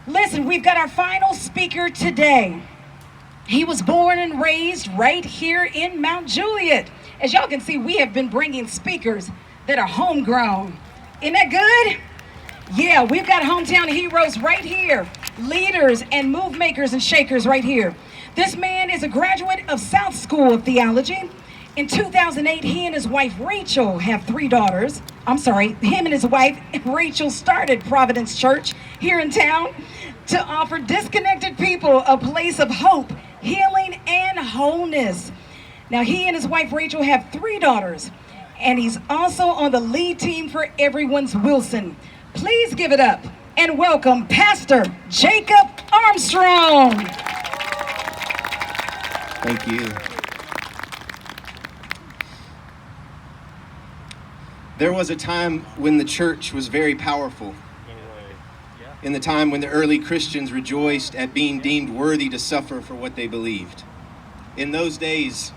Listen, we've got our final speaker today. He was born and raised right here in Mount Juliet. As y'all can see, we have been bringing speakers that are homegrown. Isn't that good? Yeah, we've got hometown heroes right here, leaders and move makers and shakers right here. This man is a graduate of South School of Theology. In 2008, he and his wife Rachel have 3 daughters. Him and his wife Rachel started Providence Church here in town to offer disconnected people a place of hope, healing, and wholeness. Now, he and his wife Rachel have 3 daughters, and he's also on the lead team for Everyone's Wilson. Please give it up and welcome Pastor Jacob Armstrong. Thank you. There was a time when the church was very powerful. In the time when the early Christians rejoiced at being deemed worthy to suffer for what they believed. In those days,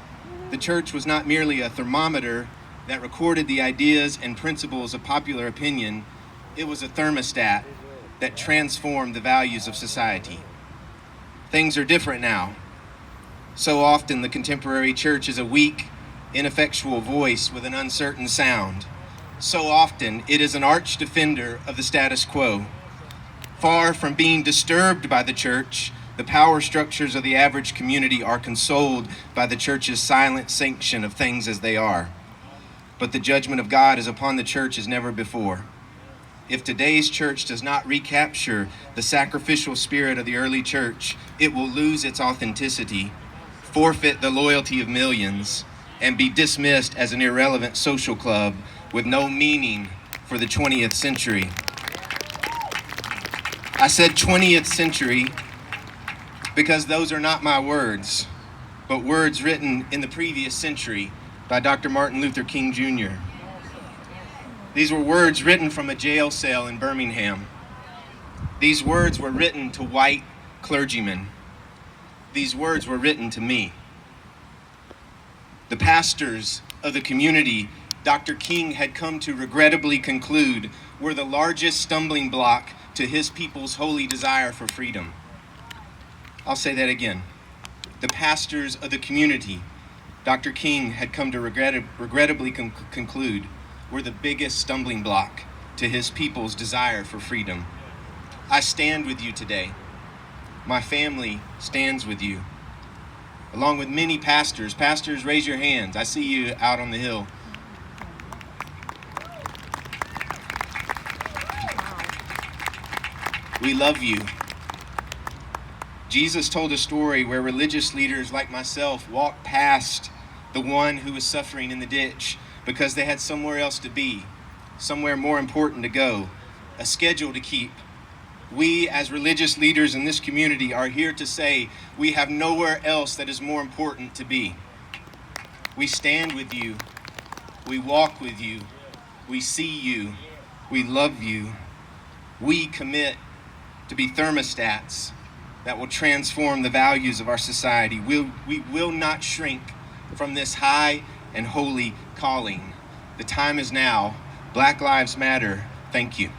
the church was not merely a thermometer that recorded the ideas and principles of popular opinion. It was a thermostat that transformed the values of society. Things are different now. So often the contemporary church is a weak, ineffectual voice with an uncertain sound. So often it is an arch defender of the status quo. Far from being disturbed by the church, the power structures of the average community are consoled by the church's silent sanction of things as they are. But the judgment of God is upon the church as never before. If today's church does not recapture the sacrificial spirit of the early church, it will lose its authenticity, forfeit the loyalty of millions, and be dismissed as an irrelevant social club with no meaning for the 20th century. I said 20th century because those are not my words, but words written in the previous century by Dr. Martin Luther King Jr. These were words written from a jail cell in Birmingham. These words were written to white clergymen. These words were written to me. The pastors of the community Dr. King had come to regrettably conclude were the largest stumbling block to his people's holy desire for freedom. I'll say that again. The pastors of the community Dr. King had come to regrettably conclude were the biggest stumbling block to his people's desire for freedom. I stand with you today. My family stands with you. Along with many pastors. Pastors, raise your hands. I see you out on the hill. We love you. Jesus told a story where religious leaders like myself walked past the one who was suffering in the ditch because they had somewhere else to be, somewhere more important to go, a schedule to keep. We, as religious leaders in this community, are here to say we have nowhere else that is more important to be. We stand with you. We walk with you. We see you. We love you. We commit to be thermostats that will transform the values of our society. We will not shrink from this high and holy calling. The time is now. Black Lives Matter. Thank you.